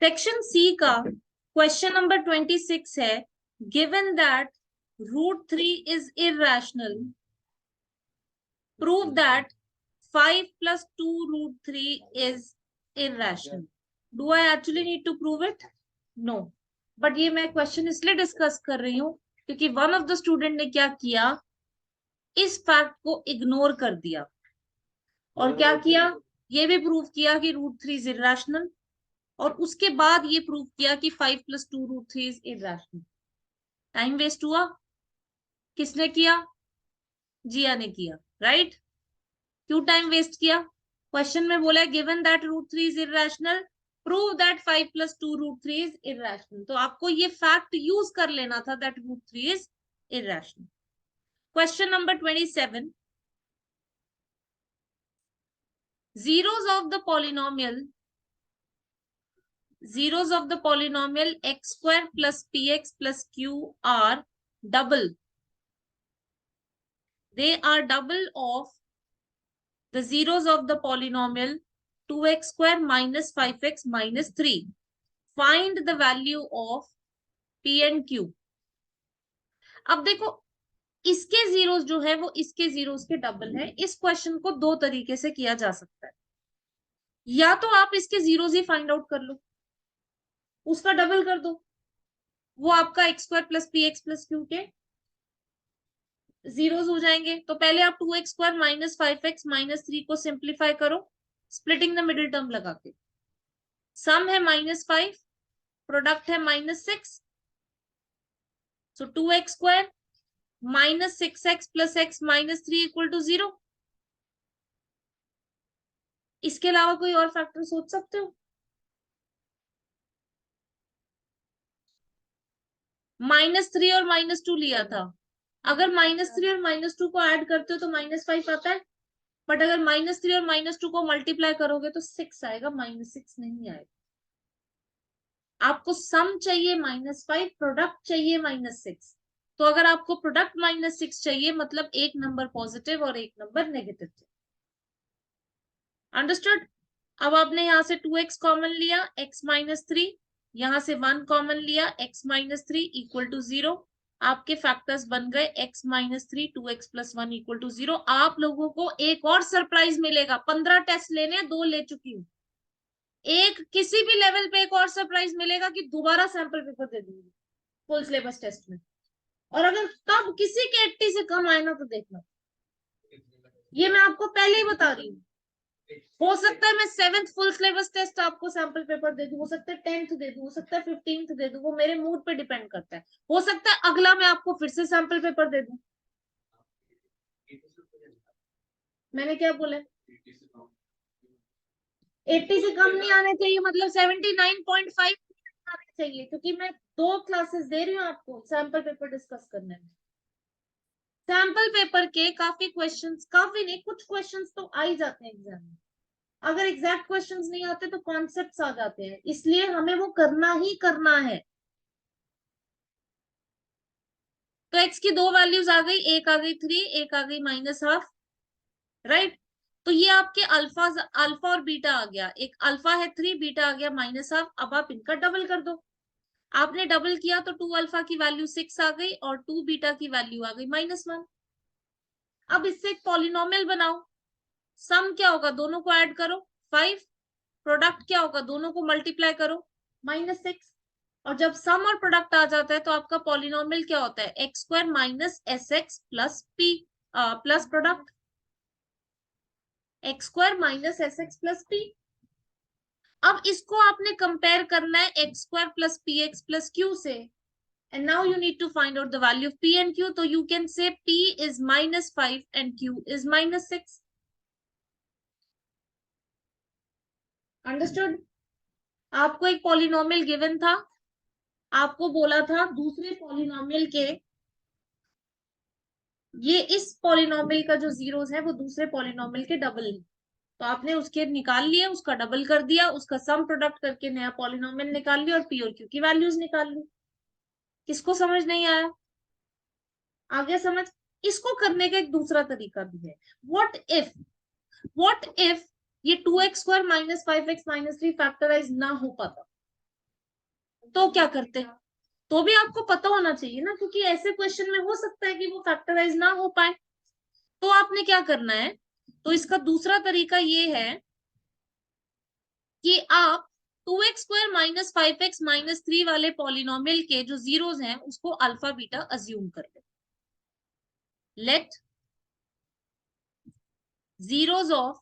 Section C का question number 26 है, given that √3 is irrational, prove that 5 + 2√3 is irrational. Do I actually need to prove it? No. But ये मैं question इसलिए discuss कर रही हूँ क्योंकि वन ऑफ द स्टूडेंट ने क्या किया, इस फैक्ट को इग्नोर कर दिया और क्या किया, ये भी प्रूव किया कि √3 इज इरेशनल, और उसके बाद ये प्रूव किया कि 5 + 2√3 इज इरेशनल। टाइम वेस्ट हुआ। किसने किया? जिया ने किया, राइट? क्यों टाइम वेस्ट किया? क्वेश्चन में बोला है given that √3 is irrational, prove that 5 + 2√3 is irrational. तो आपको ये फैक्ट यूज कर लेना था that √3 is irrational. Question number 27, zeros of the polynomial x² + px + q are double. They are double of the zeros of the polynomial 2x² - 5x - 3. Find the value of p and q. अब देखो, इसके zeros जो है वो इसके zeros के double है। इस क्वेश्चन को दो तरीके से किया जा सकता है। या तो आप इसके जीरोस ही फाइंड आउट कर लो, उसका डबल कर दो, वो आपका x² + px + q के जीरोस हो जाएंगे। तो पहले आप 2x² - 5x - 3 को सिंप्लीफाई करो, स्प्लिटिंग द मिडिल टर्म लगा के। सम है -5, प्रोडक्ट है -6, सो 2x² - 6x + x - 3 = 0। इसके अलावा कोई और फैक्टर सोच सकते हो? -3 और -2 लिया था। अगर -3 और -2 को ऐड करते हो तो -5 आता है, बट अगर -3 और -2 को मल्टीप्लाई करोगे तो 6 आएगा, -6 नहीं आएगा। आपको सम चाहिए -5, प्रोडक्ट चाहिए -6। तो अगर आपको प्रोडक्ट -6 चाहिए, मतलब एक नंबर पॉजिटिव और एक नंबर नेगेटिव। अंडरस्टूड? अब आपने यहां से 2x कॉमन लिया, x - 3, यहां से 1 कॉमन लिया, x - 3 = 0। आपके फैक्टर्स बन गए x - 3, 2x + 1 = 0। आप लोगों को एक और सरप्राइज मिलेगा। 15 टेस्ट लेने, 2 ले चुकी हूँ। एक किसी भी लेवल पे एक और सरप्राइज मिलेगा कि दोबारा सैंपल पेपर दे दूंगी फुल सिलेबस टेस्ट में। और अगर तब किसी के 80 से कम आए ना तो देखना, ये मैं आपको पहले ही बता रही हूँ। हो सकता है मैं 7th फुल सिलेबस टेस्ट आपको सैंपल पेपर दे दूं, हो सकता है 10th दे दूं, हो सकता है 15th दे दूं, वो मेरे मूड पे डिपेंड करता है। हो सकता है अगला मैं आपको फिर से सैंपल पेपर दे दूं। मैंने क्या बोला? 80 से कम नहीं आने चाहिए, मतलब 79.5 आने चाहिए, क्योंकि मैं 2 क्लासेस दे रही हूँ आपको सैंपल पेपर डिस्कस करने में। सैंपल पेपर के काफी क्वेश्चंस, काफी नहीं, कुछ क्वेश्चंस तो आ ही जाते हैं एग्जाम में। अगर एग्जैक्ट क्वेश्चंस नहीं आते तो कॉन्सेप्ट्स आ जाते हैं, इसलिए हमें वो करना ही करना है। तो x की 2 वैल्यूज आ गई, एक आ गई 3, एक आ गई -½ राइट। तो ये आपके अल्फा अल्फा और बीटा आ गया। एक अल्फा है 3, बीटा आ गया -½ अब आप इनका डबल कर दो। आपने डबल किया तो 2 अल्फा की वैल्यू 6 आ गई और 2 बीटा की वैल्यू आ गई -1। अब इससे एक पॉलिनोमियल बनाओ। सम क्या होगा, दोनों को ऐड करो 5, प्रोडक्ट क्या होगा, दोनों को मल्टीप्लाई करो -6। और जब सम और प्रोडक्ट आ जाता है तो आपका पॉलिनोमियल क्या होता है, x² - sx + p plus product x² - sx + p। अब इसको आपने कंपेयर करना है x² + px + q से, and now you need to find out the value of p and q. So you can say p is -5 and q is -6. Understood? आपको एक polynomial given था, आपको बोला था दूसरे पॉलिनोमियल के, ये इस पॉलिनोमियल का जो जीरोस है वो दूसरे पॉलिनोमियल के डबल है, तो आपने उसके निकाल लिए, उसका डबल कर दिया, उसका सम प्रोडक्ट करके नया पॉलिनोमियल निकाल लिया और पी और क्यू की वैल्यूज निकाल ली। किसको समझ नहीं आया? आ गया समझ? इसको करने का एक दूसरा तरीका भी है। व्हाट इफ ये 2x² - 5x - 3 फैक्टराइज ना हो पाता, तो क्या करते? तो भी आपको पता होना चाहिए ना, क्योंकि ऐसे क्वेश्चन में हो सकता है कि वो फैक्टराइज ना हो पाए। तो आपने क्या करना है, तो इसका दूसरा तरीका ये है कि आप 2x² माइनस 5x-3 वाले पॉलिनोमियल के जो जीरोस हैं उसको अल्फा बीटा अज्यूम कर ले। Let zeros of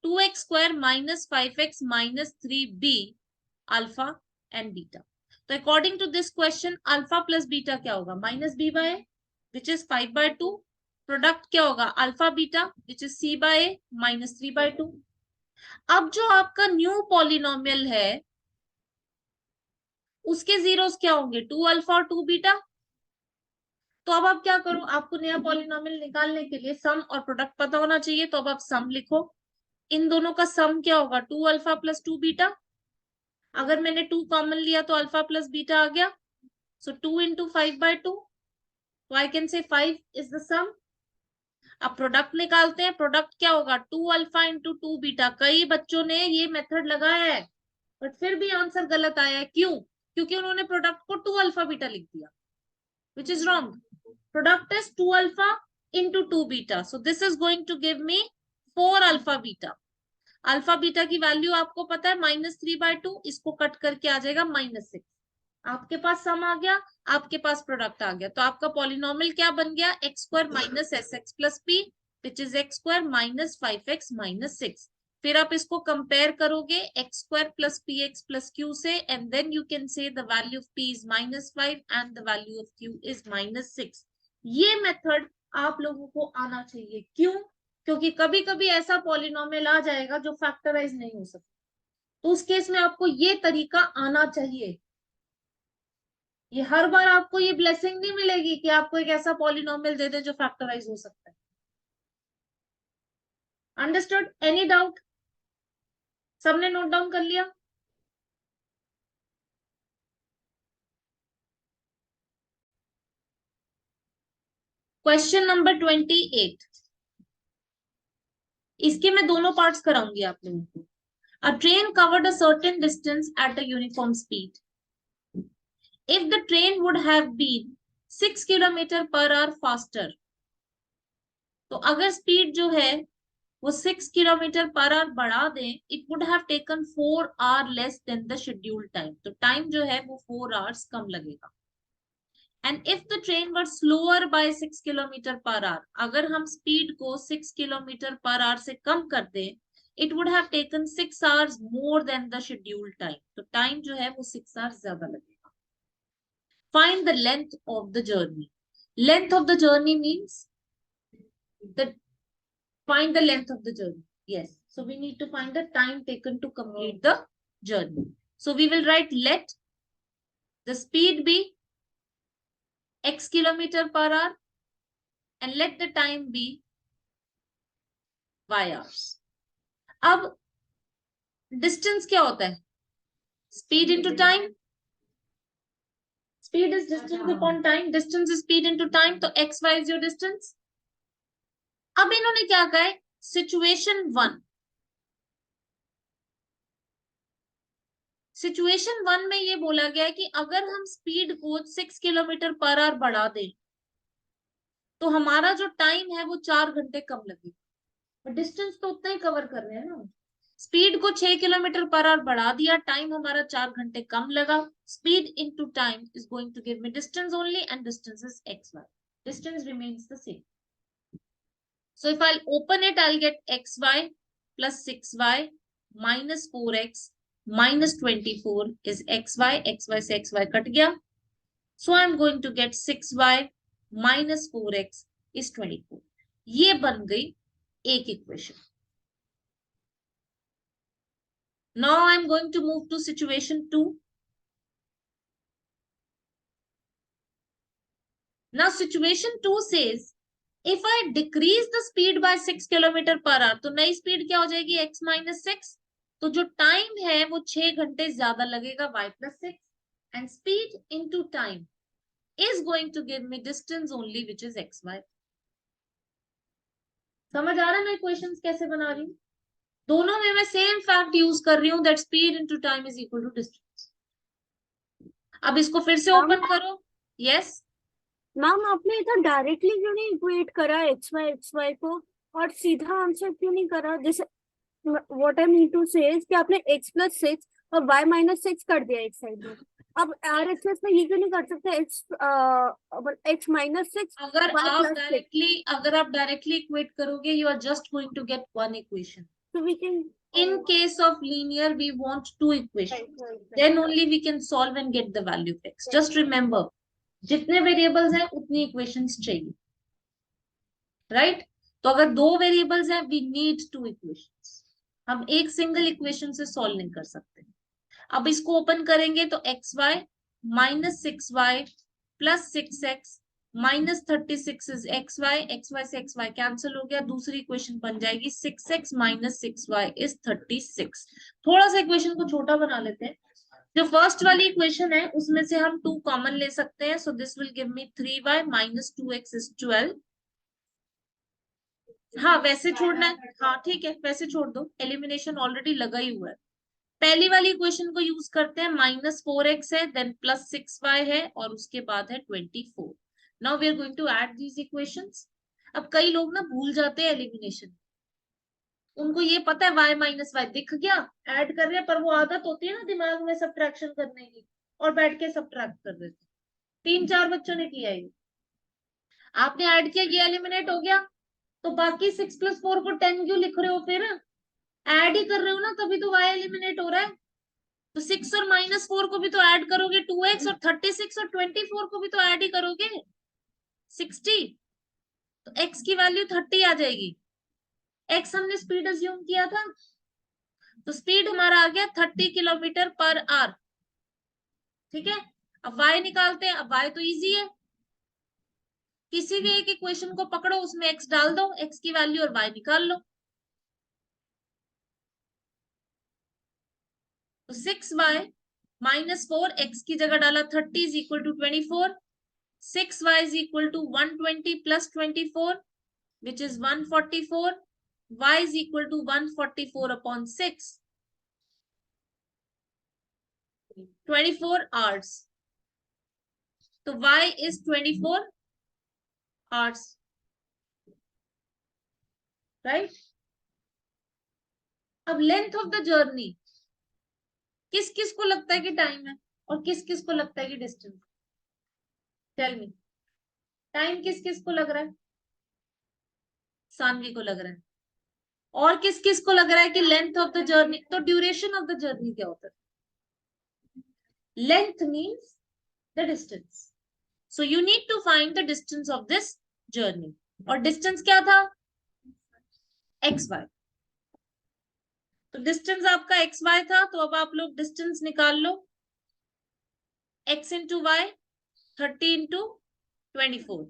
2x² minus 5x-3 be alpha and beta. तो according to this question alpha plus beta क्या होगा? Minus B by which is 5/2। Product क्या होगा? Alpha beta which is C by minus 3/2। अब जो आपका न्यू पॉलिनोमियल है उसके जीरोस क्या होंगे? 2 अल्फा और 2 बीटा। तो अब आप क्या करो, आपको नया पॉलिनोमियल निकालने के लिए सम और प्रोडक्ट पता होना चाहिए। तो अब आप सम लिखो। इन दोनों का सम क्या होगा? 2 अल्फा प्लस 2 बीटा। अगर मैंने 2 कॉमन लिया तो अल्फा प्लस बीटा आ गया। सो 2 इंटू 5/2, तो I can say 5 is the सम। अब प्रोडक्ट निकालते हैं। प्रोडक्ट क्या होगा? 2 अल्फा इंटू 2 बीटा। कई बच्चों ने ये मेथड लगाया है बट फिर भी आंसर गलत आया है। क्यों? क्योंकि उन्होंने प्रोडक्ट को 2 अल्फा बीटा लिख दिया, which is wrong. Product is 2 alpha into 2 beta. So this is going to give me 4 alpha beta. Alpha beta की वैल्यू आपको पता है -3/2। इसको कट करके आ जाएगा -6। आपके पास सम आ गया, आपके पास प्रोडक्ट आ गया। तो आपका पॉलिनोमियल क्या बन गया? x² minus sx plus p which is x² minus 5x-6। फिर आप इसको कंपेयर करोगे x² plus px plus q से, and then you can say the value of p is -5 and the value of q is -6। ये method आप लोगों को आना चाहिए। क्यों? क्योंकि कभी कभी ऐसा पॉलिनोमियल आ जाएगा जो फैक्टराइज नहीं हो सकता, तो उस केस में आपको ये तरीका आना चाहिए। ये हर बार आपको ये ब्लेसिंग नहीं मिलेगी कि आपको एक ऐसा पॉलिनोमियल दे दे जो फैक्टराइज हो सकता है। अंडरस्टूड? Any doubt? सबने नोट डाउन कर लिया? Question number 28। इसके मैं दोनों पार्ट्स कराऊंगी आप लोगों को। A train covered a certain distance at a uniform speed. If the train would have been 6 kilometre per hour faster, तो अगर स्पीड जो है वो 6 किलोमीटर पर आवर बढ़ा दें, it would have taken 4 hour less than the scheduled time. तो time जो है वो 4 आवर्स कम लगेगा। And if the train were slower by 6 kilometre per hour, अगर हम स्पीड को 6 किलोमीटर पर आवर से कम कर दें, it would have taken 6 hours more than the scheduled time. तो टाइम जो है वो 6 आवर्स ज्यादा लगेगा। Find the length of the journey. Length of the journey means the find the length of the journey. Yes, so we need to find the time taken to complete the journey. So we will write let the speed be x kilometer per hour and let the time be y hours. अब distance क्या होता है? Speed into time. Speed is distance upon time. Distance is speed into time. तो X Y is your distance. अब इन्होंने क्या कहा है? सिचुएशन 1, सिचुएशन 1 में ये बोला गया है कि अगर हम स्पीड को 6 किलोमीटर पर आवर बढ़ा दें तो हमारा जो टाइम है वो 4 घंटे कम लगेगा। डिस्टेंस तो उतना ही कवर कर रहे हैं ना। स्पीड को 6 किलोमीटर पर आवर बढ़ा दिया, टाइम हमारा 4 घंटे कम लगा। Speed into time is going to give me distance only, and distance is x y. Distance remains the same. So if I'll open it, I'll get xy plus 6y minus 4x minus 24 is xy. xy से xy cut गया. So I'm going to get 6y minus 4x is 24. ये बन गई एक equation. Now I'm going to move to situation 2. Now situation 2 says if I decrease the speed by 6 kilometre per our, तो नई speed क्या हो जाएगी? x minus 6. तो जो टाइम है वो 6 घंटे ज्यादा लगेगा, y plus 6. And speed into time is going to give me distance only, which is xy. समझ आ रहा है मैं इक्वेशंस कैसे बना रही हूँ? दोनों में मैं सेम फैक्ट यूज कर रही हूँ, that speed into time is equal to distance. अब इसको फिर से मैम ओपन करो। यस, मैम आपने इधर डायरेक्टली क्यों नहीं इक्वेट करा एक्स वाई को, और सीधा आंसर क्यों नहीं करा? जैसे व्हाट आई मीन टू से कि आपने x+6 और y-6 कर दिया एक साइड में। अब RHS में ये क्यों नहीं कर सकते x-6 y+6? अगर आप डायरेक्टली इक्वेट करोगे, you are just going to get one equation. तो we can In case of linear, we want two equations. Then only we can solve and get the value of x. Just remember, जितने variables हैं उतनी equations चाहिए, right? तो अगर दो variables हैं, we need two equations. हम एक सिंगल इक्वेशन से सॉल्व नहीं कर सकते. अब इसको ओपन करेंगे तो xy-6y plus 6x -36 is xy से xy कैंसिल हो गया. दूसरी इक्वेशन बन जाएगी 6x - 6y इज 36. थोड़ा सा इक्वेशन को छोटा बना लेते हैं. जो फर्स्ट वाली इक्वेशन है उसमें से हम 2 कॉमन ले सकते हैं. So this will give me 3y - 2x is 12. हाँ, वैसे छोड़ना है. हाँ ठीक है, वैसे छोड़ दो, एलिमिनेशन ऑलरेडी लगा ही हुआ है. पहली वाली इक्वेशन को यूज करते हैं. -4x है, देन +6y है, और उसके बाद है 24. Now we are going to add these equations. अब कई लोग ना भूल जाते हैं एलिमिनेशन. उनको ये पता है y - y दिख गया, ऐड कर रहे हैं, पर वो आदत होती है ना दिमाग में सब्ट्रैक्शन करने की, और बैठ के सब्ट्रैक्ट कर देते. 3-4 बच्चों ने किया ये. आपने ऐड किया, ये एलिमिनेट हो गया, तो बाकी 6 + 4 को 10 क्यों लिख रहे हो? फिर ऐड ही कर रहे हो ना, तभी तो y एलिमिनेट हो रहा है. तो 6 और -4 को भी तो ऐड करोगे, 2x, और 36 और 24 को भी तो ऐड ही करोगे, 60. तो x की वैल्यू 30 आ जाएगी. x हमने स्पीड अज्यूम किया था, तो स्पीड हमारा आ गया 30 km/h. ठीक है, अब y निकालते हैं. अब y तो इजी है, किसी भी एक इक्वेशन को पकड़ो, उसमें x डाल दो, x की वैल्यू, और y निकाल लो. तो 6y - 4, x की जगह डाला 30 is equal to 24. 6y is equal to 120 plus 24, which is 144. Y is equal to 144 upon 6. 24 hours. तो y is 24 hours. Right? अब लेंथ ऑफ द जर्नी किस किस को लगता है कि टाइम है, और किस किस को लगता है कि डिस्टेंस? Tell me. टाइम किस किस को लग रहा है? सानवी को लग रहा है. और किस किस को लग रहा है कि लेंथ ऑफ द जर्नी? तो ड्यूरेशन ऑफ द जर्नी क्या होता है? Length means the distance. So you need to find the distance of this journey. और distance क्या था? xy. तो distance आपका xy था, तो अब आप लोग distance निकाल लो. x into y, 30 into 24,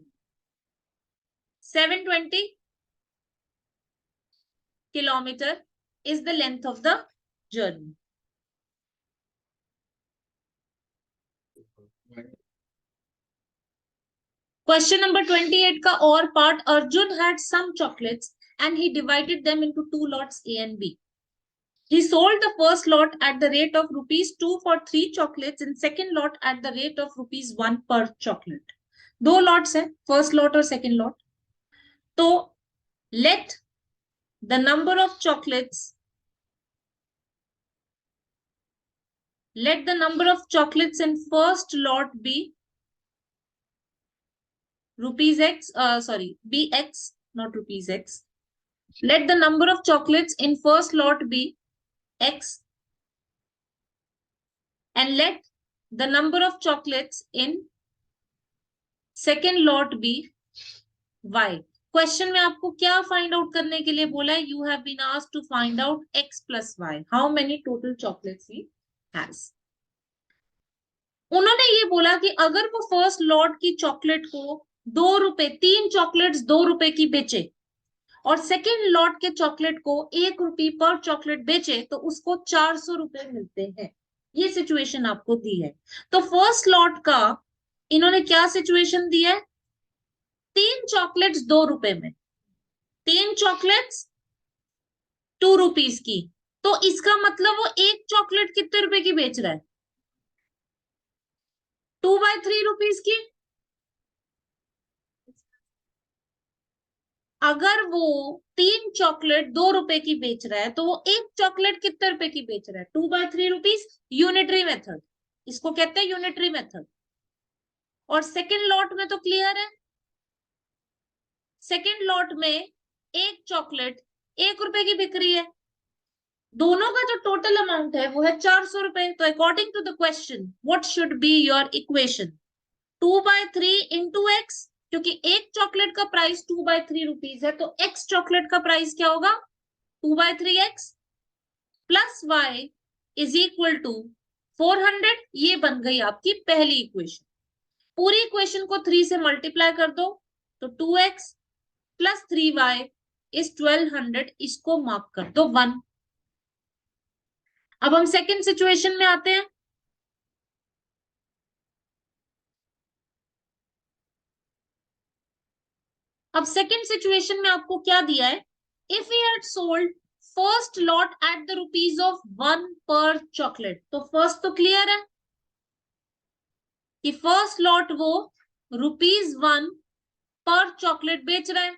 720 kilometer is the length of the journey. Question number 28 का और part. Arjun had some chocolates and he divided them into 2 lots A and B. He sold the first lot at the rate of ₹2 for 3 chocolates and second lot at the rate of ₹1 per chocolate. 2 lots है, first lot और second lot. तो let the number of chocolates in first lot be rupees x, bx, not rupees x. Let the number of chocolates in first lot be x, and let the number of chocolates in second lot be y. Question में आपको क्या find out करने के लिए बोला है? You have been asked to find out x plus y. How many total chocolates he has. उन्होंने ये बोला कि अगर वो फर्स्ट लॉट की चॉकलेट को 2 रुपए, 3 चॉकलेट्स 2 रुपए की बेचे, और सेकेंड लॉट के चॉकलेट को 1 रुपए पर चॉकलेट बेचे, तो उसको 400 रुपए मिलते हैं. ये सिचुएशन आपको दी है. तो फर्स्ट लॉट का इन्होंने क्या सिचुएशन दी है? 3 चॉकलेट्स 2 रुपए में, 3 चॉकलेट्स 2 रुपीज की. तो इसका मतलब वो एक चॉकलेट कितने रुपए की बेच रहा है? 2/3 की। अगर वो 3 चॉकलेट 2 रुपए की बेच रहा है तो वो एक चॉकलेट कितने रुपए की बेच रहा है? 2/3 यूनिटरी मेथड, इसको कहते हैं यूनिटरी मेथड। और सेकेंड लॉट में तो क्लियर है, सेकेंड लॉट में एक चॉकलेट 1 रुपए की बिक रही है, दोनों का जो टोटल अमाउंट है वो है 400 रुपए। तो according to the question what should be your equation? 2/3 into x, क्योंकि एक चॉकलेट का प्राइस 2/3 है, तो एक्स चॉकलेट का प्राइस क्या होगा? 2/3x plus y is equal to 400। ये बन गई आपकी पहली इक्वेशन। पूरी इक्वेशन को 3 से मल्टीप्लाई कर दो तो 2x प्लस 3y इज 1200, इसको मार्क कर दो 1। अब हम सेकेंड सिचुएशन में आते हैं। अब सेकेंड सिचुएशन में आपको क्या दिया है? If we had sold first lot at the rupees of 1 per chocolate, तो फर्स्ट तो क्लियर है कि फर्स्ट लॉट वो ₹1 पर चॉकलेट बेच रहा है,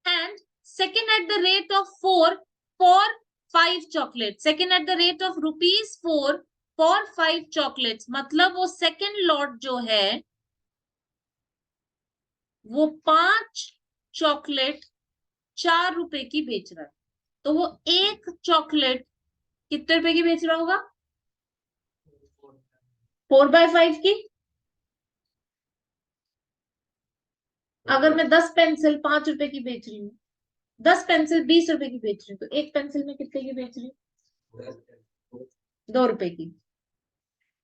and second at the rate of 4 for 5 chocolate, second at the rate of ₹4 for 5 chocolates, मतलब वो सेकेंड लॉट जो है वो 5 चॉकलेट 4 रुपए की बेच रहा है। तो वो एक चॉकलेट कितने रुपए की बेच रहा होगा? 4/5 की। अगर मैं 10 पेंसिल 5 रुपए की बेच रही हूँ, 10 पेंसिल 20 रुपए की बेच रही हूँ, तो एक पेंसिल में कितने की बेच रही हूँ? 2 रुपए की।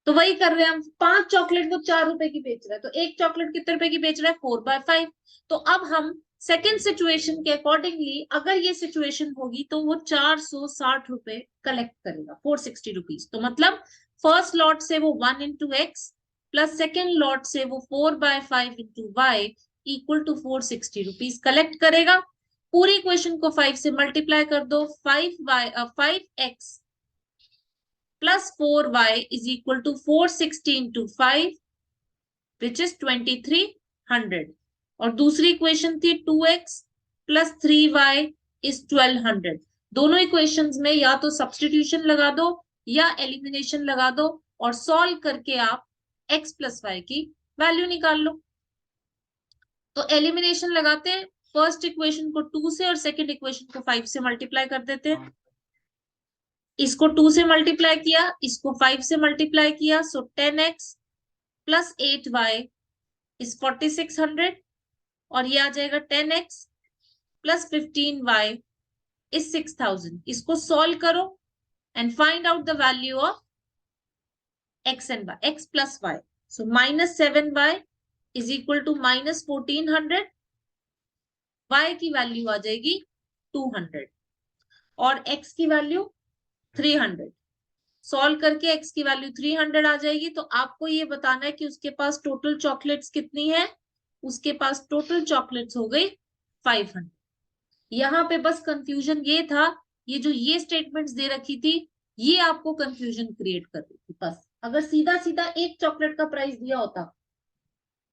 तो वही कर रहे हैं हम, 5 चॉकलेट वो 4 रुपए की बेच रहा है, तो एक चॉकलेट कितने रुपए की बेच रहा है? 4/5। तो अब हम सेकेंड सिचुएशन के अकॉर्डिंगली अगर ये सिचुएशन होगी तो वो 460 रुपए कलेक्ट करेगा, 460 रुपीज। तो मतलब फर्स्ट लॉट से वो 1 into x plus second lot से वो 4/5 into y equal to 460 rupees collect करेगा। पूरी इक्वेशन को 5 से मल्टीप्लाई कर दो, 5x plus 4y is equal to 460 into 5 which is 2300। और दूसरी इक्वेशन थी 2x plus 3y is 1200। दोनों इक्वेशंस में या तो सब्स्टिट्यूशन लगा दो या एलिमिनेशन लगा दो और सॉल्व करके आप x प्लस वाई की वैल्यू निकाल लो। तो एलिमिनेशन लगाते हैं, फर्स्ट इक्वेशन को 2 से और सेकेंड इक्वेशन को 5 से मल्टीप्लाई कर देते हैं। इसको 2 से मल्टीप्लाई किया, इसको 5 से मल्टीप्लाई किया, सो 10x प्लस 8y इज 4600, और ये आ जाएगा 10x प्लस 15y इज 6000। इसको सॉल्व करो and find out the value of x and y, x plus y। So -7y is equal to -1400, y की वैल्यू आ जाएगी 200 और x की वैल्यू 300। सॉल्व करके x की वैल्यू 300 आ जाएगी। तो आपको ये बताना है कि उसके पास टोटल चॉकलेट्स कितनी है? उसके पास टोटल चॉकलेट्स हो गई 500। यहाँ पे बस कंफ्यूजन ये था, ये जो ये स्टेटमेंट्स दे रखी थी ये आपको कंफ्यूजन क्रिएट कर रही थी बस। अगर सीधा सीधा एक चॉकलेट का प्राइस दिया होता,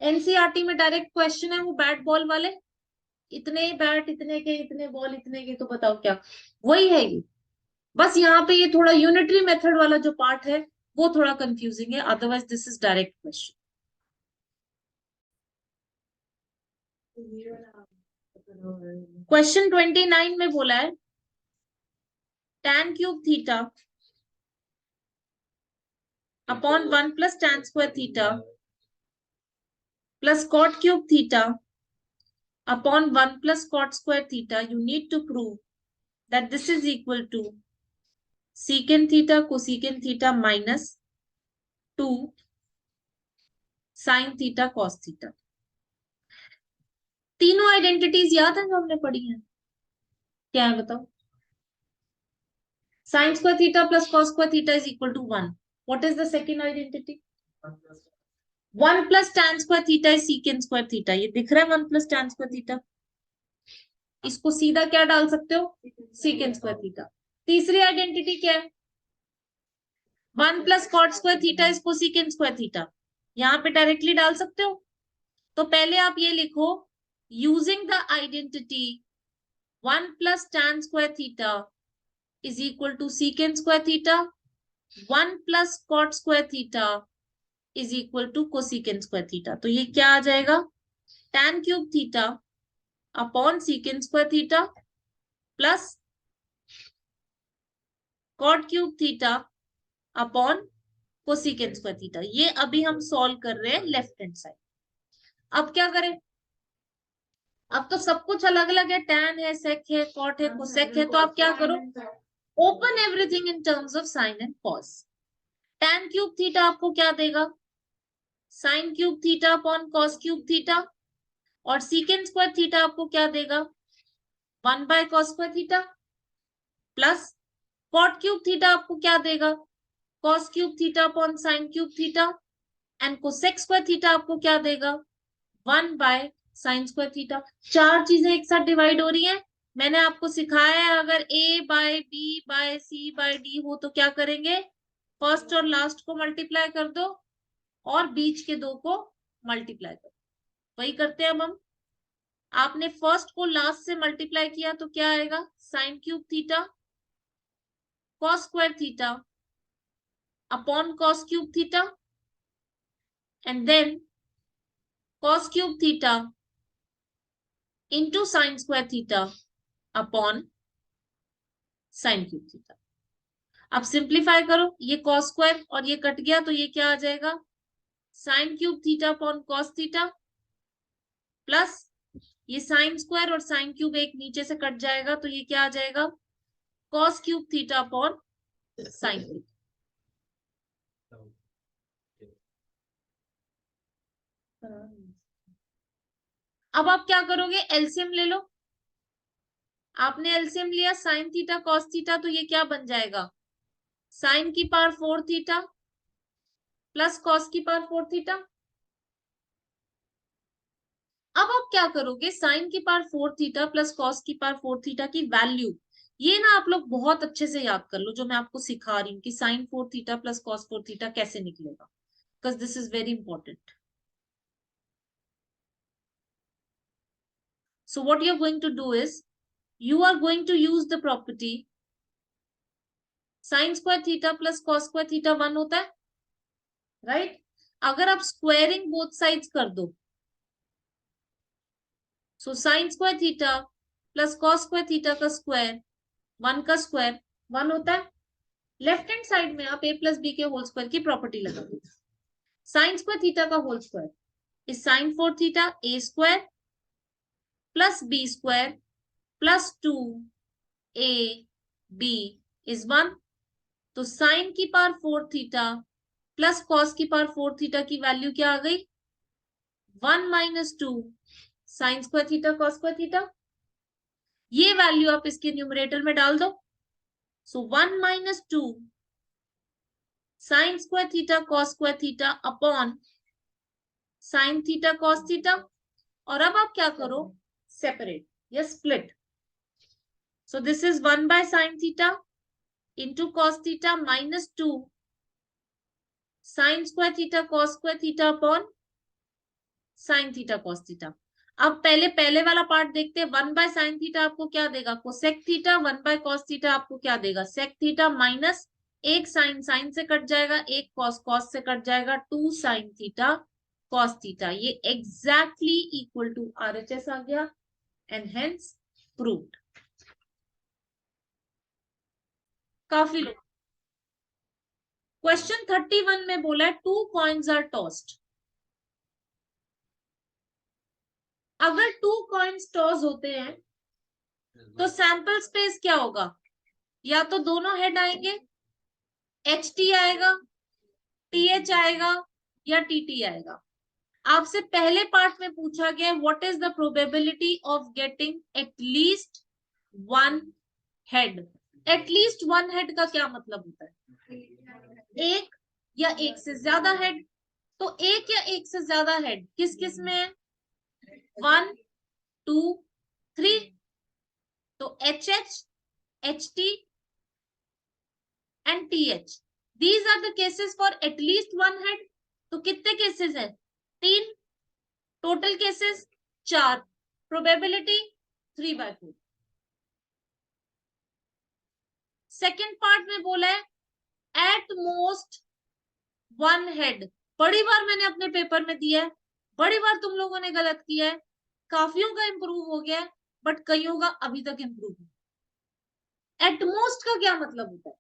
एनसीईआरटी में डायरेक्ट क्वेश्चन है वो बैट बॉल वाले, इतने बैट इतने के, इतने बॉल इतने के, तो बताओ क्या वही है ये। बस यहाँ पे ये थोड़ा यूनिटरी मेथड वाला जो पार्ट है वो थोड़ा कंफ्यूजिंग है, otherwise this is direct question. Question 29 में बोला है tan cube theta upon 1 plus tan square theta plus cot cube theta upon 1 plus cot square theta. You need to prove that this is equal to secant theta cosecant theta minus 2 sin theta cos theta. तीनों identities याद है जो हमने पढ़ी हैं? क्या है बताओ? sin square theta plus cos square theta is equal to 1. What is the second identity? 1 plus tan square theta is secant square theta. ये दिख रहा है 1 plus tan square theta। इसको सीधा क्या डाल सकते हो? secant square theta। तीसरी आइडेंटिटी क्या है? 1 plus cot square theta is cosecant square theta। यहाँ पे डायरेक्टली डाल सकते हो। तो पहले आप ये लिखो, using the identity 1 plus tan square theta is equal to secant square theta, 1 plus cot square theta is equal to cosecant square theta. तो ये क्या आ जाएगा, tan cube theta upon secant square theta plus cot cube theta upon cosecant square theta. ये अभी हम solve कर रहे हैं लेफ्ट हैंड साइड। अब क्या करें, अब तो सब कुछ अलग अलग है, tan है, sec है, cot है, cosec है। तो आप क्या करो, open everything in terms of sine and cos. tan cube theta आपको क्या देगा, sine cube theta upon cos cube theta, और सीकेंट स्क्वायर थीटा आपको क्या देगा, 1 by cos square theta, plus cot cube theta आपको क्या देगा, cos cube theta upon sine cube theta, and cosec square theta आपको क्या देगा, 1 बाय साइन स्क्वायर थीटा। चार चीजें एक साथ डिवाइड हो रही हैं। मैंने आपको सिखाया है, अगर a by b by c by d हो तो क्या करेंगे, फर्स्ट और लास्ट को मल्टीप्लाई कर दो और बीच के दो को मल्टीप्लाई कर दो। वही करते हैं अब हम। आपने फर्स्ट को लास्ट से मल्टीप्लाई किया तो क्या आएगा, sine cube theta cos square theta upon cos cube theta, and then cos cube theta into sine square theta upon sine cube theta. अब सिंप्लीफाई करो, ये कॉस स्क्वायर और ये कट गया तो ये क्या आ जाएगा, sign cube theta upon cos theta, plus ये साइन स्क्वायर और साइन क्यूब एक नीचे से कट जाएगा तो ये क्या आ जाएगा, cos cube theta upon sine cube. अब आप क्या करोगे, एलसीएम ले लो। आपने एलसीएम लिया, साइन थीटा कॉस थीटा, तो ये क्या बन जाएगा, साइन की पावर 4 थीटा प्लस कॉस की पावर 4 थीटा। अब आप क्या करोगे, साइन की पावर 4 थीटा प्लस कॉस की पावर 4 थीटा की वैल्यू, ये ना आप लोग बहुत अच्छे से याद कर लो, जो मैं आपको सिखा रही हूँ कि sine 4 theta plus cos 4 theta कैसे निकलेगा, because this is very important. So what you're going to do is, you are going to use the property sin square theta plus cos square theta 1 होता है, right? अगर आप squaring both sides कर दो, so sine square theta plus cos square theta का square 1 का square 1 होता है। लेफ्ट हैंड साइड में आप a प्लस बी के होल स्क्वायर की प्रॉपर्टी लगा दो। साइन स्क्वायर थीटा का whole square is sine 4 theta a square plus b square plus 2 a b is 1। तो साइन की पावर 4 थीटा प्लस कॉस की पावर 4 थीटा की वैल्यू क्या आ गई, 1 minus 2 sine square theta cos square theta. ये value आप इसके न्यूमरेटर में डाल दो, so 1 minus 2 sine square theta cos square theta upon sine theta cos theta. और अब आप क्या करो, सेपरेट या split. So this is 1 by sine theta into cos theta minus 2 sine square theta cos square theta upon sine theta cos theta. अब पहले वाला part देखते हैं। 1 बाय साइन थीटा आपको क्या देगा, cosec theta, 1 by cos theta आपको क्या देगा, सेक थीटा, माइनस एक साइन, साइन से कट जाएगा, एक कॉस, कॉस से कट जाएगा, 2 साइन थीटा कॉस थीटा। ये एग्जैक्टली इक्वल टू आरएचएस आ गया एंड हेंस प्रूव्ड। काफी लोग क्वेश्चन 31 में बोला है 2 कॉइन्स आर टॉस्ड। अगर 2 कॉइन्स टॉस होते हैं तो सैंपल स्पेस क्या होगा, या तो दोनों हेड आएंगे, एच टी आएगा, टी एच आएगा, या टी टी आएगा। आपसे पहले पार्ट में पूछा गया what is the probability of getting at least 1 head. At least 1 head का क्या मतलब होता है, एक या एक से ज्यादा हेड। तो एक या एक से ज्यादा हेड किस किस में है, 1 2 3। तो H H, H T and TH. These are the cases for at least 1 head. तो कितने केसेस है? 3, total cases 4, probability 3/4। Second part में बोला है एट मोस्ट 1 हेड। बड़ी बार मैंने अपने पेपर में दिया है, बड़ी बार तुम लोगों ने गलत किया है, काफियों का इंप्रूव हो गया है, बट कईयों का अभी तक इंप्रूव है। एट मोस्ट का क्या मतलब होता है?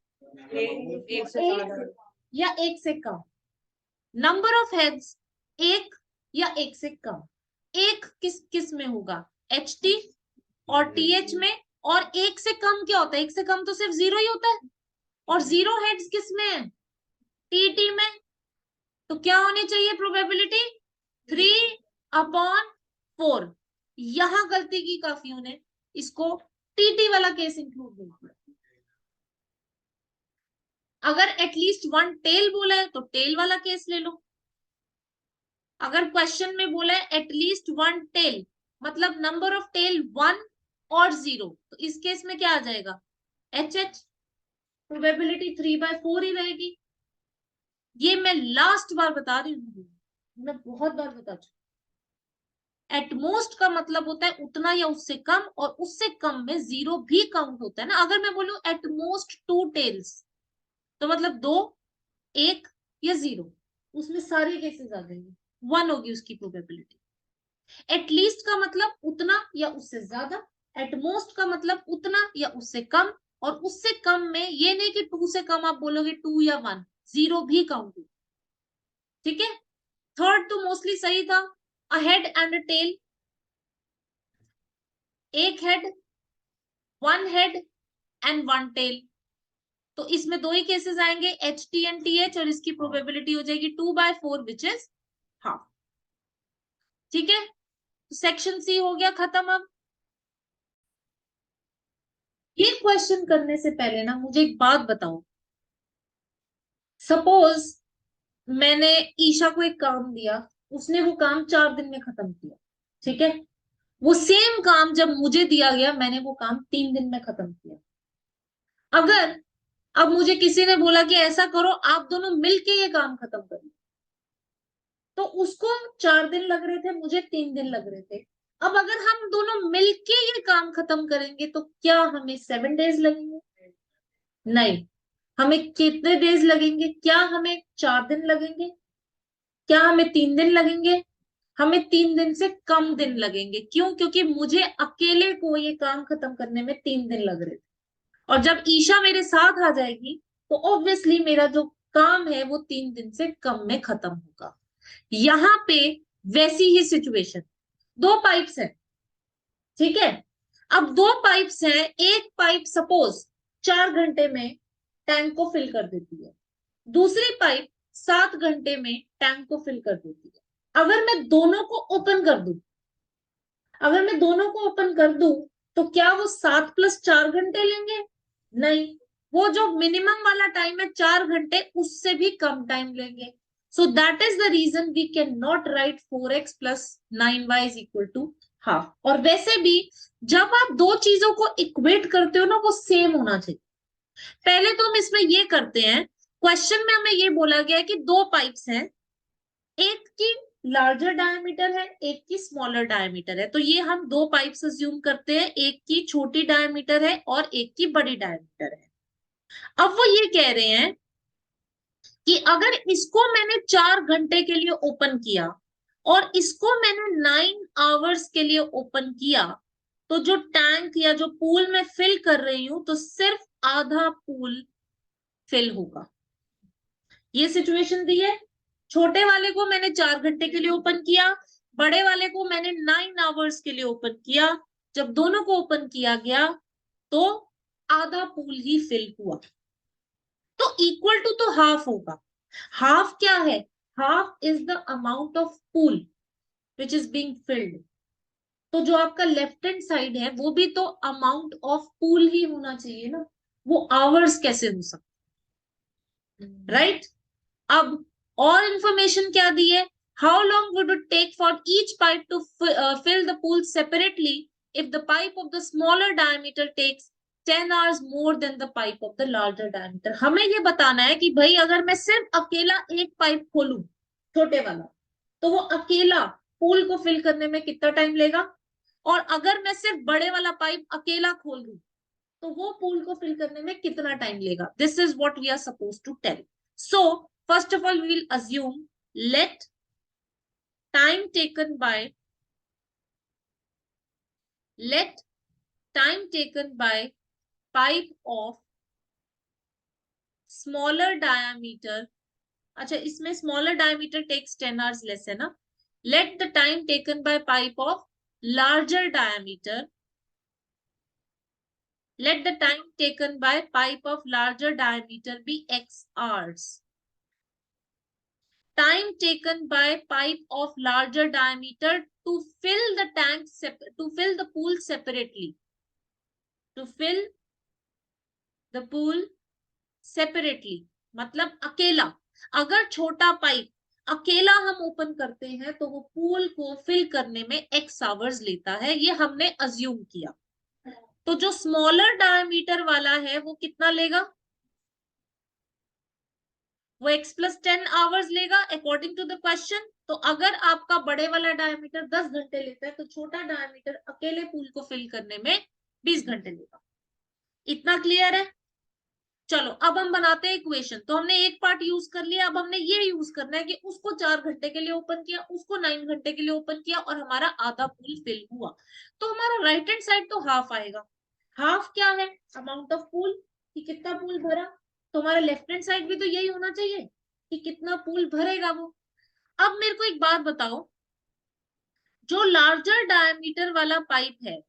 एक या एक से कम। नंबर ऑफ हेड्स एक या एक से कम। एक किस किस में होगा? एच टी और टी एच में। और एक से कम क्या होता है? एक से कम तो सिर्फ 0 ही होता है। और 0 हेड्स किस में है? टी में। तो क्या होनी चाहिए प्रोबेबिलिटी? 3/4। यहां गलती की काफियों ने, इसको टीटी वाला केस इंक्लूड नहीं किया। अगर एटलीस्ट 1 टेल बोला है तो टेल वाला केस ले लो। अगर क्वेश्चन में बोला है एटलीस्ट 1 टेल, मतलब नंबर ऑफ टेल 1 और 0, तो इस केस में क्या आ जाएगा? H H. प्रोबेबिलिटी 3/4 ही रहेगी। ये मैं लास्ट बार बता रही हूँ, मैं बहुत बार बता चुकी। एटमोस्ट का मतलब होता है उतना या उससे कम, और उससे कम में 0 भी काउंट होता है ना। अगर मैं बोलूं एटमोस्ट 2 टेल्स, तो मतलब 2, 1 या 0, उसमें सारे केसेस आ जाएंगे, 1 होगी उसकी प्रोबेबिलिटी। एटलीस्ट का मतलब उतना या उससे ज्यादा, एटमोस्ट का मतलब उतना या उससे कम, और उससे कम में ये नहीं कि 2 से कम आप बोलोगे 2 या 1, 0 भी काउंट होगा। ठीक है। थर्ड तो मोस्टली सही था, a head and a tail. एक हेड, 1 हेड एंड 1 टेल। तो इसमें 2 ही केसेस आएंगे, H T and T H, और इसकी प्रोबेबिलिटी हो जाएगी 2/4 विच इज हाफ। ठीक है। सेक्शन सी हो गया खत्म। अब ये क्वेश्चन करने से पहले ना मुझे एक बात बताओ। सपोज मैंने ईशा को एक काम दिया, उसने वो काम 4 दिन में खत्म किया। ठीक है। वो सेम काम जब मुझे दिया गया, मैंने वो काम 3 दिन में खत्म किया। अगर अब मुझे किसी ने बोला कि ऐसा करो, आप दोनों मिलके ये काम खत्म करो, तो उसको 4 दिन लग रहे थे, मुझे 3 दिन लग रहे थे। अब अगर हम दोनों मिलके ये काम खत्म करेंगे तो क्या हमें 7 डेज लगेंगे? नहीं। हमें कितने डेज लगेंगे? क्या हमें 4 दिन लगेंगे? क्या हमें 3 दिन लगेंगे? हमें 3 दिन से कम दिन लगेंगे। क्यों? क्योंकि मुझे अकेले को ये काम खत्म करने में 3 दिन लग रहे थे, और जब ईशा मेरे साथ आ जाएगी तो ऑब्वियसली मेरा जो काम है वो 3 दिन से कम में खत्म होगा। यहां पे वैसी ही सिचुएशन, 2 पाइप्स हैं। ठीक है। अब 2 पाइप्स हैं, एक पाइप सपोज 4 घंटे में टैंक को फिल कर देती है, दूसरी पाइप 7 घंटे में टैंक को फिल कर देती है। अगर मैं दोनों को ओपन कर दूं, अगर मैं दोनों को ओपन कर दूं, तो क्या वो 7 + 4 घंटे लेंगे? नहीं। वो जो मिनिमम वाला टाइम है 4 घंटे, उससे भी कम टाइम लेंगे। So that is the reason we can not write 4x + 9y is equal to half. और वैसे भी जब आप दो चीजों को इक्वेट करते हो ना, वो सेम होना चाहिए। पहले तो हम इसमें ये करते हैं, क्वेश्चन में हमें ये बोला गया है कि 2 पाइप्स हैं, एक की लार्जर डायमीटर है, एक की स्मॉलर डायमीटर है। तो ये हम 2 पाइप्स अज्यूम करते हैं, एक की छोटी डायमीटर है और एक की बड़ी डायमीटर है। अब वो ये कह रहे हैं कि अगर इसको मैंने 4 घंटे के लिए ओपन किया और इसको मैंने 9 आवर्स के लिए ओपन किया, तो जो टैंक या जो पूल में फिल कर रही हूं, तो सिर्फ आधा पूल फिल होगा। ये सिचुएशन दी है। छोटे वाले को मैंने 4 घंटे के लिए ओपन किया, बड़े वाले को मैंने 9 आवर्स के लिए ओपन किया। जब दोनों को ओपन किया गया तो आधा पूल ही फिल हुआ, तो इक्वल टू तो हाफ होगा। हाफ क्या है? Half is the amount of pool which is being field. तो जो आपका लेफ्ट हैंड साइड है वो भी तो अमाउंट ऑफ पूल ही होना चाहिए ना, वो आवर्स कैसे हो सकता? राइट। अब और इंफॉर्मेशन क्या दी है? How long would it take for each pipe to fill the pool separately if the pipe of the smaller diameter takes 10 hours more than the pipe of the larger diameter. हमें ये बताना है कि भाई अगर मैं सिर्फ अकेला एक पाइप खोलूं छोटे वाला, तो वो अकेला पूल को फिल करने में कितना टाइम लेगा, और अगर मैं सिर्फ बड़े वाला पाइप अकेला खोल दूं तो वो पूल को फिल करने में कितना टाइम लेगा. This is what we are suppose to tell. So first of all we will assume let time taken by let time taken by pipe of smaller diameter. अच्छा, इसमें smaller diameter takes 10 hours less है ना. Let the time taken by pipe of larger diameter, let the time taken by pipe of larger diameter be x hours. Time taken by pipe of larger diameter to fill the tank to fill the pool separately, to fill the pool separately, मतलब अकेला. अगर छोटा pipe अकेला हम open करते हैं तो वो पूल को फिल करने में एक्स आवर्स लेता है, ये हमने अज्यूम किया. तो जो स्मॉलर डायमीटर वाला है वो कितना लेगा, वो x प्लस 10 आवर्स लेगा अकॉर्डिंग टू द क्वेश्चन. तो अगर आपका बड़े वाला डायमीटर 10 घंटे लेता है तो छोटा डायमीटर अकेले पूल को फिल करने में 20 घंटे लेगा. इतना क्लियर है. चलो अब हम बनाते हैं इक्वेशन. तो हमने एक पार्ट यूज कर लिया, अब हमने ये यूज करना है कि उसको 4 घंटे के लिए ओपन किया, उसको 9 घंटे के लिए ओपन किया और हमारा आधा पूल फिल हुआ. तो हमारा राइट हैंड साइड तो हाफ आएगा. हाफ क्या है, अमाउंट ऑफ पूल, कि कितना पूल भरा. तो हमारा लेफ्ट हैंड साइड भी तो यही होना चाहिए कि कितना पूल भरेगा वो. अब मेरे को एक बात बताओ, जो लार्जर डायमीटर वाला पाइप है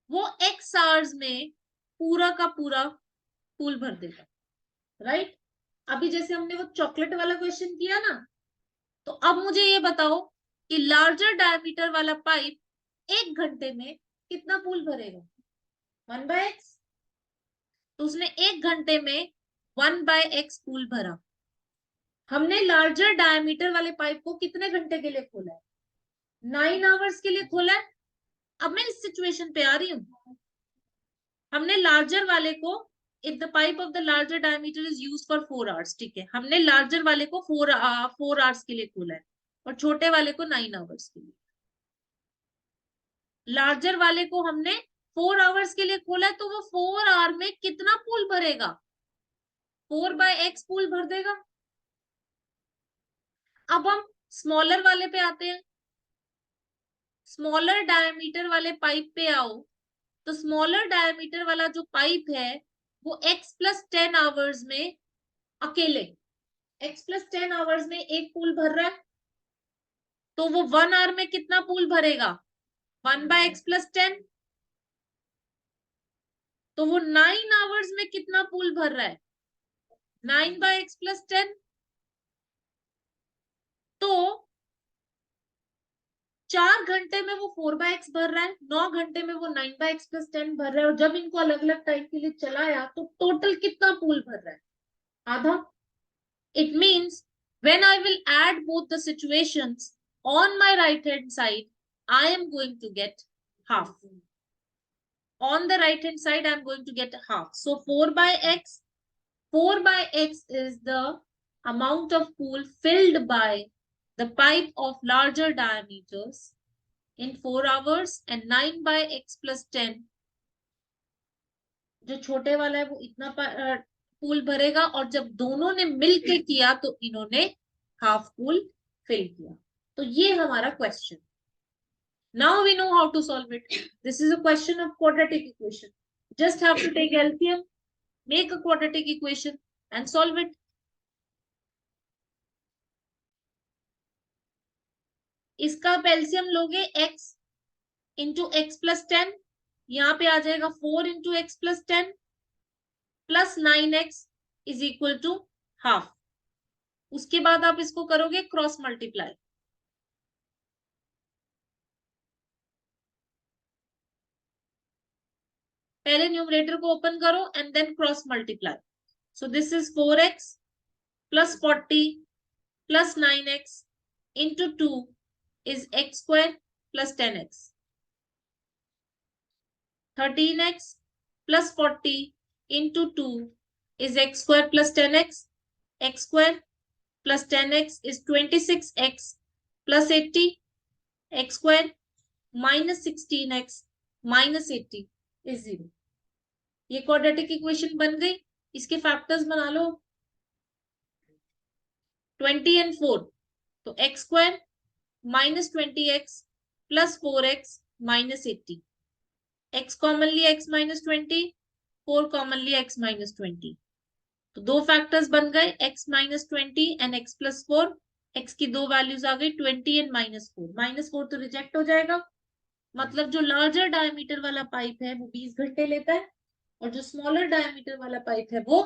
वो एक्स आवर्स में पूरा का पूरा पूल भर देगा, राइट. अभी जैसे हमने वो चॉकलेट वाला क्वेश्चन किया ना, तो अब मुझे ये बताओ कि लार्जर डायमीटर वाला पाइप 1 घंटे में कितना पूल भरेगा, 1/x. तो उसने 1 घंटे में 1/x पूल भरा. हमने लार्जर डायमीटर वाले पाइप को कितने घंटे के लिए खोला है, 9 आवर्स के लिए खोला है. अब मैं इस सिचुएशन पे आ रही हूं. हमने लार्जर वाले को, if the pipe of the larger diameter is used for 4 hours, ठीक है, हमने लार्जर वाले को 4 आवर्स के लिए खोला है और छोटे वाले को 9 आवर्स के लिए. लार्जर वाले को हमने 4 आवर्स के लिए खोला है, तो वो 4 आवर में कितना पूल भरेगा, 4/x पूल भर देगा. अब हम स्मॉलर वाले पे आते हैं. स्मॉलर डायमीटर वाले पाइप पे आओ. तो स्मॉलर डायमीटर वाला जो पाइप है वो x प्लस 10 आवर्स में अकेले, x प्लस 10 आवर्स में एक पूल भर रहा है. तो वो 1 आवर में कितना पूल भरेगा, 1/x प्लस 10. तो वो 9 आवर्स में कितना पूल भर रहा है, 9/x प्लस 10. तो 4 घंटे में वो 4/x भर रहा है, 9 घंटे में वो 9/x प्लस 10 भर रहा है, और जब इनको अलग अलग टाइम के लिए चलाया तो टोटल कितना पूल भर रहा है, आधा. It means when I will add both the situations on my right hand side, I am going to get half. On the right hand side, I am going to get half. So 4/x, 4/x is the amount of pool filled by the pipe of larger diameters in 4 hours, and 9/x plus 10, जो छोटे वाला है वो इतना pool भरेगा, और जब दोनों ने मिलके किया तो इन्होंने हाफ पूल फिल किया. तो ये हमारा question. Now we know how to solve it. This is a question of quadratic equation. Just have to take LCM, make a quadratic equation and solve it. इसका आप एलसीएम लोगे x into x plus 10, यहाँ पे आ जाएगा 4 into x plus 10 plus 9x is equal to half. उसके बाद आप इसको करोगे क्रॉस मल्टीप्लाई. पहले न्यूमरेटर को ओपन करो and then cross multiply. So this is 4x plus 40 plus 9x into 2 is x square plus 10x. 13x plus 40 into 2 is x square plus 10x. x square plus 10x is 26x plus 80, x square minus 16x minus 80 is 0. ये quadratic equation बन गई. इसके factors बना लो 20 and 4. तो x square minus 20x plus 4x minus 80. x commonly x minus 20, 4 commonly x minus 20. तो दो factors बन गए x minus 20 and x plus 4. x की दो वैल्यूज आ गई 20 and minus 4. minus 4 तो रिजेक्ट हो जाएगा. मतलब जो लार्जर डायमीटर वाला पाइप है वो 20 घंटे लेता है और जो स्मॉलर डायमीटर वाला पाइप है वो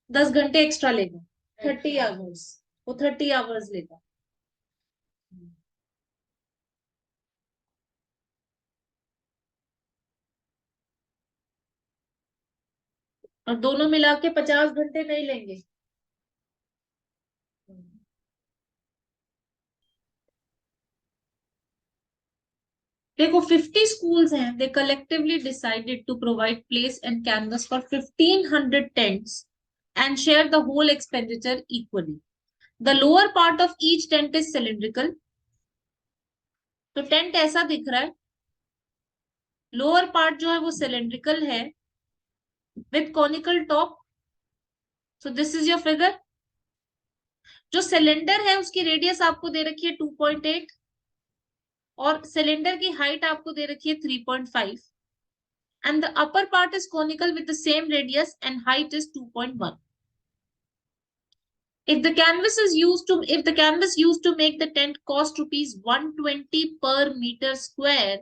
10 घंटे एक्स्ट्रा लेगा. 30 आवर्स. वो 30 आवर्स लेगा. और दोनों मिला के 50 घंटे नहीं लेंगे. देखो 50 schools हैं. They collectively decided to provide place and canvas for 1500 tents and share the whole expenditure equally. The lower part of each tent is cylindrical. तो टेंट ऐसा दिख रहा है. लोअर पार्ट जो है वो सिलेंड्रिकल है with conical top. So this is your figure. जो सिलेंडर है उसकी रेडियस आपको दे रखी है 2.8 और सिलेंडर की हाइट आपको दे रखी है 3.5 and the upper part is conical with the same radius and height is 2.1. If the canvas used to make the tent cost rupees 120 per meter square,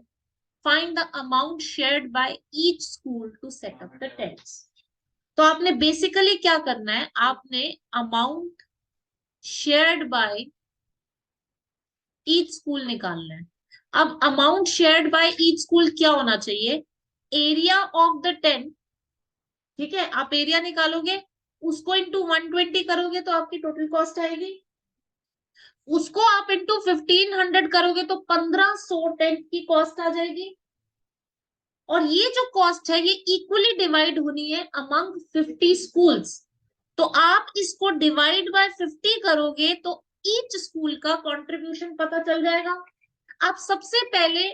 find the amount shared by each school to set up the tents. तो आपने basically क्या करना है, आपने amount shared by each school निकालना है. अब amount shared by each school क्या होना चाहिए? Area of the tent. ठीक है, आप एरिया निकालोगे, उसको इंटू 120 करोगे तो आपकी टोटल कॉस्ट आएगी. उसको आप इंटू 1500 करोगे तो 1500 टेंट की कॉस्ट आ जाएगी. और ये जो कॉस्ट है ये इक्वली डिवाइड होनी है अमंग 50 स्कूल्स. तो आप इसको डिवाइड बाय 50 करोगे तो ईच स्कूल का कंट्रीब्यूशन पता चल जाएगा. आप सबसे पहले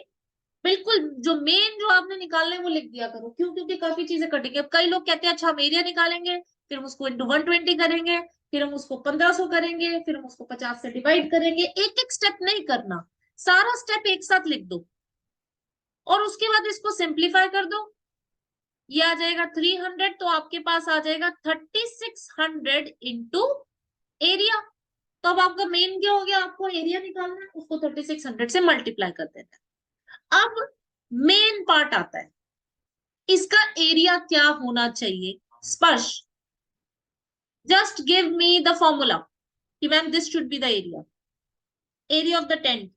बिल्कुल जो मेन जो आपने निकालना है वो लिख दिया करो. क्यों? क्योंकि काफी चीजें कटेंगे. अब कई लोग कहते हैं अच्छा हम एरिया निकालेंगे, फिर हम उसको इंटू 120 करेंगे, फिर हम उसको 1500 करेंगे, फिर हम उसको 50 से डिवाइड करेंगे. एक एक स्टेप नहीं करना, सारा स्टेप एक साथ लिख दो और उसके बाद इसको सिंप्लीफाई कर दो. ये आ जाएगा 300. तो आपके पास आ जाएगा 3600 इंटू एरिया. तो अब आपका मेन क्या हो गया? आपको एरिया निकालना है, उसको 3600 से मल्टीप्लाई कर देना है. अब मेन पार्ट आता है, इसका एरिया क्या होना चाहिए? Sparsh, just give me the formula कि ma'am this should be the area of the tent.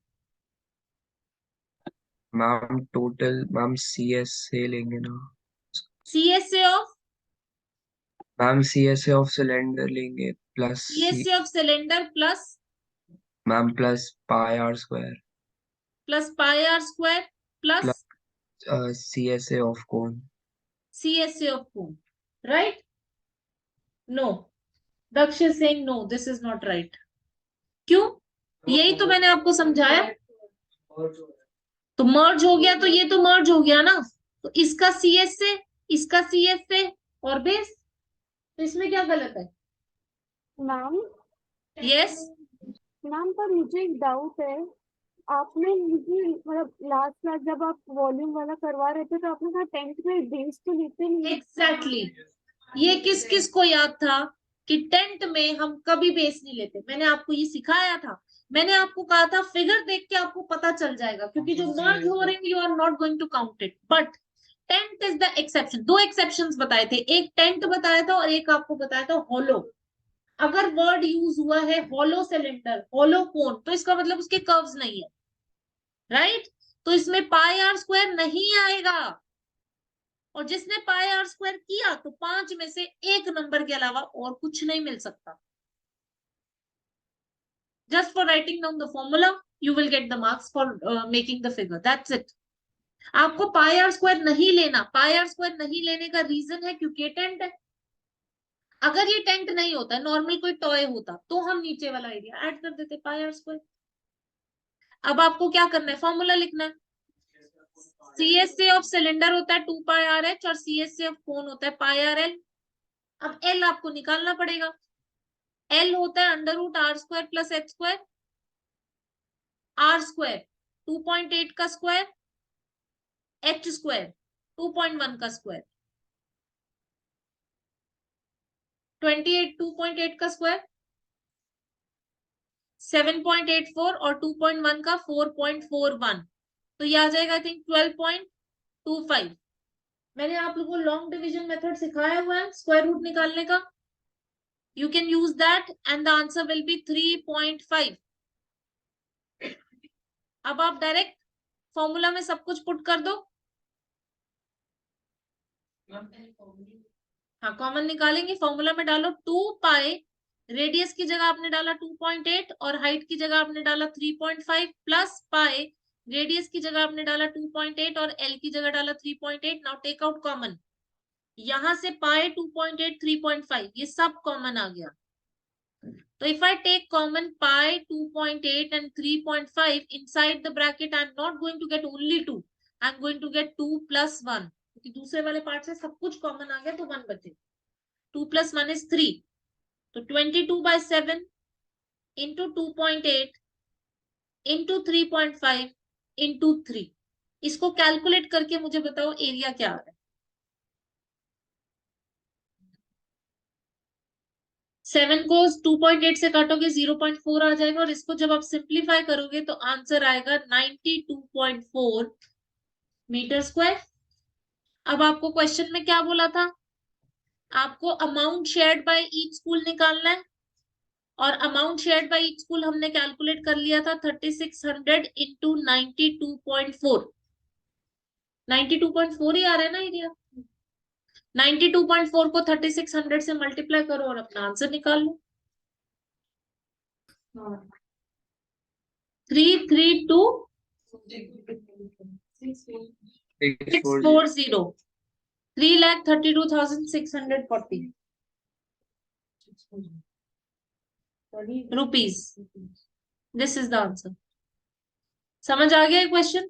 Ma'am total ma'am CS से लेंगे ना. CSA of ma'am CSA of cylinder लेंगे plus CSA of cylinder plus ma'am plus pi R square plus CSA of cone. CSA of cone, right? No. Daksh is saying no, this is not right. क्यों? यही तो मैंने आपको समझाया. तो मर्ज हो गया, तो ये तो मर्ज हो गया ना. तो इसका CSA, इसका CSA और बेस. तो इसमें क्या गलत है? Ma'am yes. मैम पर मुझे एक डाउट है. आपने मुझे मतलब लास्ट क्लास जब आप वॉल्यूम वाला करवा रहे थे तो आपने कहा टेंथ में बेस तो लेते नहीं. एग्जैक्टली. ये किस किस को याद था कि टेंट में हम कभी बेस नहीं लेते? मैंने आपको ये सिखाया था. मैंने आपको कहा था फिगर देख के आपको पता चल जाएगा, क्योंकि जो मर्ज हो रहे हैं you are not going to count it. But tent is the exception. दो एक्सेप्शंस बताए थे, एक टेंट बताया था और एक आपको बताया था हॉलो. अगर वर्ड यूज हुआ है हॉलो सिलेंडर, हॉलो कोन, तो इसका मतलब उसके कर्व्स नहीं है, राइट? तो इसमें पाई आर स्क्वायर नहीं आएगा. और जिसने पाई आर स्क्वायर किया तो 5 में से एक नंबर के अलावा और कुछ नहीं मिल सकता. Just for writing down the formula you will get the marks for making the figure. That's it. आपको पाई आर स्क्वायर नहीं लेना. पाई आर स्क्वायर नहीं लेने का रीजन है क्योंकि टेंट है. अगर ये टेंट नहीं होता, नॉर्मल कोई टॉय होता, तो हम नीचे वाला एरिया ऐड कर देते पाई आर स्क्वायर। अब आपको क्या करना है, फॉर्मूला लिखना है। सीएसए ऑफ सिलेंडर होता है 2 पाई आर एच और सीएसए ऑफ कोन होता है पाई आर एल। अब एल आपको निकालना पड़ेगा। एल होता है under root r square plus h square. R square 2.8 का स्क्वायर, एच स्क्वायर 2.1 का स्क्वायर, 28 2.8 का स्क्वायर 7.84 और 2.1 का 4.41, तो ये आ जाएगा आई थिंक 12.25। मैंने आप लोगों को लॉन्ग डिवीजन मेथड सिखाया हुआ है स्क्वायर रूट निकालने का। You can use that and the answer will be 3.5। अब आप डायरेक्ट फॉर्मूला में सब कुछ पुट कर दो। हाँ, कॉमन निकालेंगे, फॉर्मूला में डालो 2 पाई, रेडियस की जगह आपने डाला 2.8 और हाइट की जगह आपने डाला 3.5 प्लस पाई, रेडियस की जगह आपने डाला 2.8 और एल की जगह डाला 3.8। नाउ टेक आउट कॉमन, यहां से पाई 2.8 3.5 ये सब कॉमन आ गया। तो if I take common pi 2.8 and 3.5 inside the bracket, I'm not going to get only 2, I'm going to get 2 plus 1, क्योंकि दूसरे वाले पार्ट से सब कुछ कॉमन आ गया तो 1 बचे। 2 plus 1 is 3, तो 22/7 into 2.8 into 3.5 into 3, इसको कैलकुलेट करके मुझे बताओ एरिया क्या आ रहा है। 7 को 2.8 से काटोगे 0.4 आ जाएगा और इसको जब आप सिंप्लीफाई करोगे तो आंसर आएगा 92.4 मीटर स्क्वायर। अब आपको क्वेश्चन में क्या बोला था, आपको amount shared by each school निकालना है, और amount shared by each school हमने कैलकुलेट कर लिया था 3600 इंटू 92.4। 92.4 ही आ रहा है ना एरिया। 92.4 को 3600 से मल्टीप्लाई करो और अपना आंसर निकाल लो। 332 640 3,32,640 rupees. This is the answer. समझ आ गया क्वेश्चन?